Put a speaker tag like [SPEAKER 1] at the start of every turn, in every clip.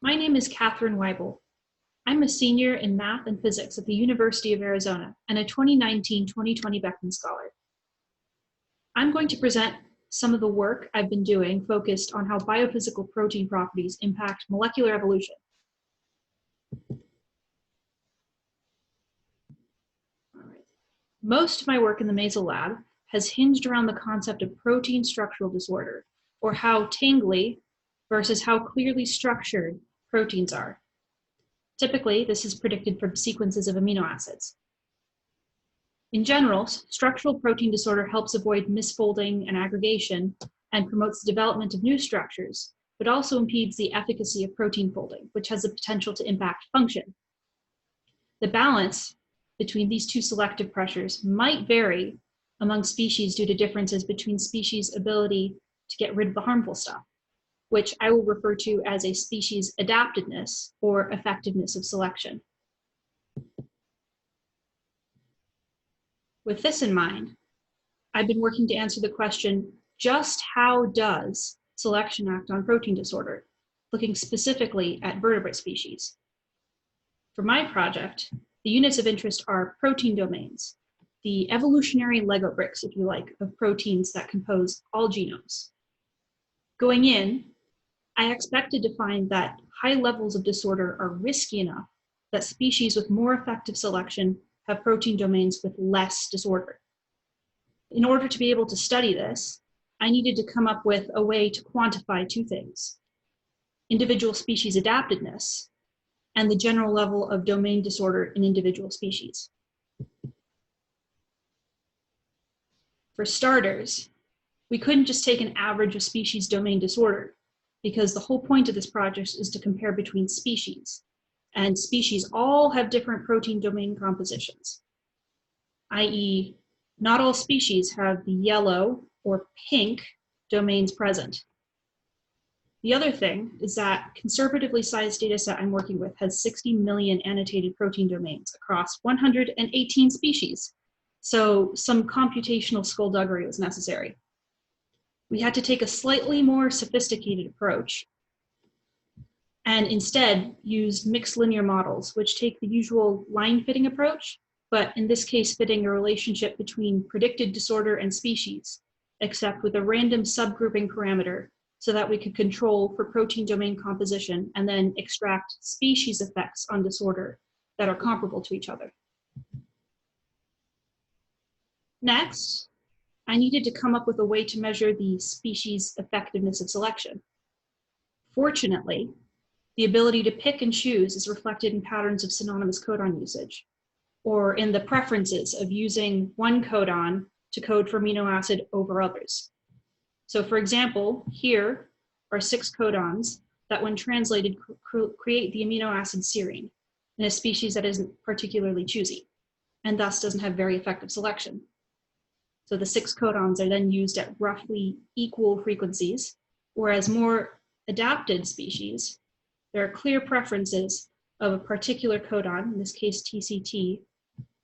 [SPEAKER 1] My name is Catherine Weibel. I'm a senior in math and physics at the University of Arizona and a 2019-2020 Beckman Scholar. I'm going to present some of the work I've been doing focused on how biophysical protein properties impact molecular evolution. Most of my work in the Maisel lab has hinged around the concept of protein structural disorder, or how tangly versus how clearly structured proteins are. Typically, this is predicted from sequences of amino acids. In general, structural protein disorder helps avoid misfolding and aggregation and promotes the development of new structures, but also impedes the efficacy of protein folding, which has the potential to impact function. The balance between these two selective pressures might vary among species due to differences between species' ability to get rid of the harmful stuff, which I will refer to as a species adaptedness or effectiveness of selection. With this in mind, I've been working to answer the question, just how does selection act on protein disorder, looking specifically at vertebrate species. For my project, the units of interest are protein domains, the evolutionary Lego bricks, if you like, of proteins that compose all genomes. Going in, I expected to find that high levels of disorder are risky enough that species with more effective selection have protein domains with less disorder. In order to be able to study this, I needed to come up with a way to quantify two things: individual species adaptedness and the general level of domain disorder in individual species. For starters, we couldn't just take an average of species domain disorder, because the whole point of this project is to compare between species, and species all have different protein domain compositions, i.e., not all species have the yellow or pink domains present. The other thing is that conservatively sized data set I'm working with has 60 million annotated protein domains across 118 species, so some computational skullduggery was necessary. We had to take a slightly more sophisticated approach and instead used mixed linear models, which take the usual line fitting approach, but in this case fitting a relationship between predicted disorder and species, except with a random subgrouping parameter so that we could control for protein domain composition and then extract species effects on disorder that are comparable to each other. Next, I needed to come up with a way to measure the species effectiveness of selection. Fortunately, the ability to pick and choose is reflected in patterns of synonymous codon usage, or in the preferences of using one codon to code for amino acid over others. So for example, here are 6 codons that when translated create the amino acid serine in a species that isn't particularly choosy, and thus doesn't have very effective selection. So the 6 codons are then used at roughly equal frequencies, whereas more adapted species, there are clear preferences of a particular codon, in this case TCT,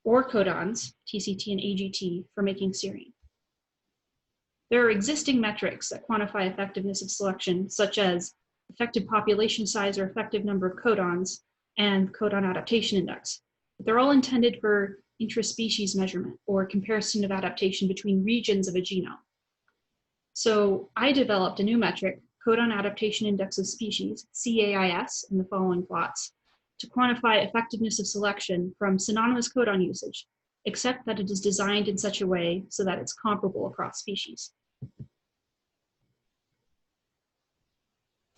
[SPEAKER 1] or codons, TCT and AGT, for making serine. There are existing metrics that quantify effectiveness of selection, such as effective population size or effective number of codons and codon adaptation index. But they're all intended for intraspecies measurement or comparison of adaptation between regions of a genome. So I developed a new metric, codon adaptation index of species, CAIS, in the following plots, to quantify effectiveness of selection from synonymous codon usage, except that it is designed in such a way so that it's comparable across species.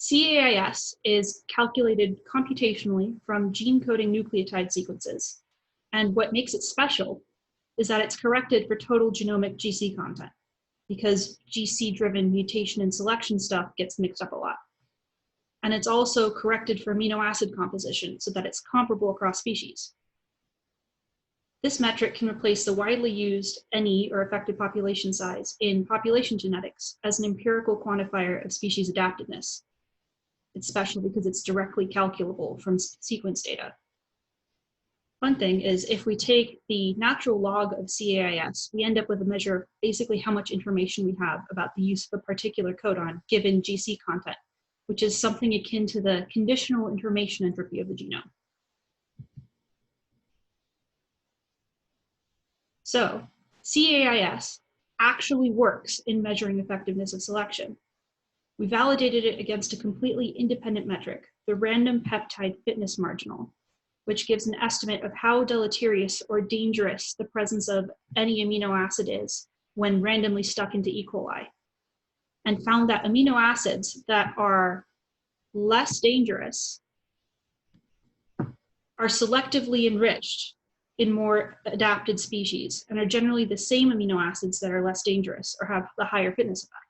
[SPEAKER 1] CAIS is calculated computationally from gene coding nucleotide sequences. And what makes it special is that it's corrected for total genomic GC content, because GC-driven mutation and selection stuff gets mixed up a lot. And it's also corrected for amino acid composition so that it's comparable across species. This metric can replace the widely used NE, or effective population size, in population genetics as an empirical quantifier of species adaptedness. It's special because it's directly calculable from sequence data. Fun thing is, if we take the natural log of CAIS, we end up with a measure of basically how much information we have about the use of a particular codon given GC content. which is something akin to the conditional information entropy of the genome. So CAIS actually works in measuring effectiveness of selection. We validated it against a completely independent metric, the random peptide fitness marginal, which gives an estimate of how deleterious or dangerous the presence of any amino acid is when randomly stuck into E. coli, and found that amino acids that are less dangerous are selectively enriched in more adapted species and are generally the same amino acids that are less dangerous or have the higher fitness effect.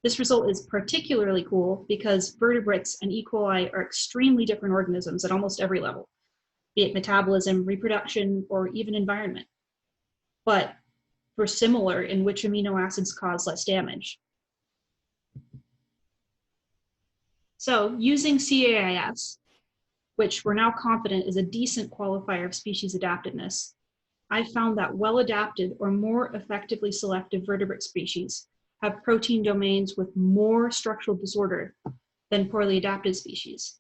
[SPEAKER 1] This result is particularly cool because vertebrates and E. coli are extremely different organisms at almost every level, be it metabolism, reproduction, or even environment. But we're similar in which amino acids cause less damage. So using CAIS, which we're now confident is a decent qualifier of species adaptedness, I found that well-adapted or more effectively selective vertebrate species have protein domains with more structural disorder than poorly adapted species.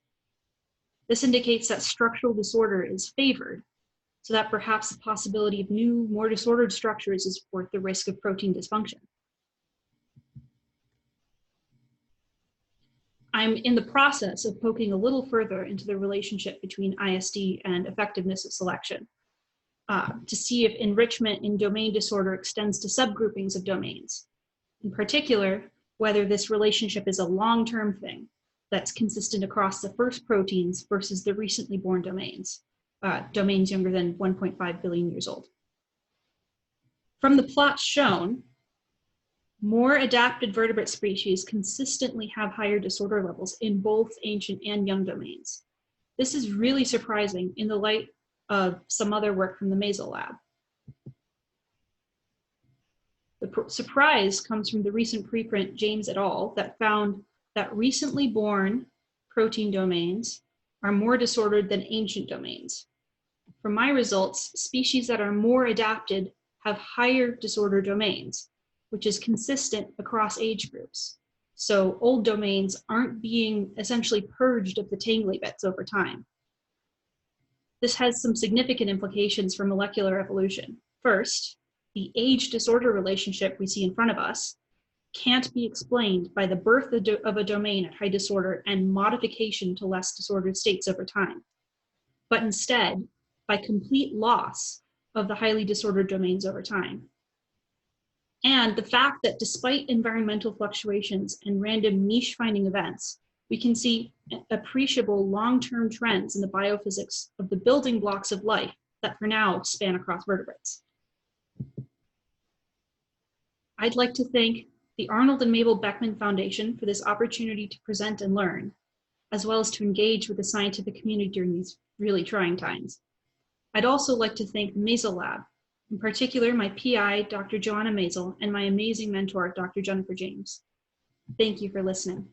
[SPEAKER 1] This indicates that structural disorder is favored, so that perhaps the possibility of new, more disordered structures is worth the risk of protein dysfunction. I'm in the process of poking a little further into the relationship between ISD and effectiveness of selection to see if enrichment in domain disorder extends to subgroupings of domains. In particular, whether this relationship is a long-term thing that's consistent across the first proteins versus the recently born domains, domains younger than 1.5 billion years old. From the plots shown, more adapted vertebrate species consistently have higher disorder levels in both ancient and young domains. This is really surprising in the light of some other work from the Maisel lab. The surprise comes from the recent preprint James et al. That found that recently born protein domains are more disordered than ancient domains. From my results, species that are more adapted have higher disorder domains, which is consistent across age groups. So old domains aren't being essentially purged of the tangly bits over time. This has some significant implications for molecular evolution. First, the age disorder relationship we see in front of us can't be explained by the birth of a domain at high disorder and modification to less disordered states over time, but instead by complete loss of the highly disordered domains over time. And the fact that despite environmental fluctuations and random niche finding events, we can see appreciable long-term trends in the biophysics of the building blocks of life that for now span across vertebrates. I'd like to thank the Arnold and Mabel Beckman Foundation for this opportunity to present and learn, as well as to engage with the scientific community during these really trying times. I'd also like to thank the Maisel Lab, in particular my PI, Dr. Joanna Maisel, and my amazing mentor, Dr. Jennifer James. Thank you for listening.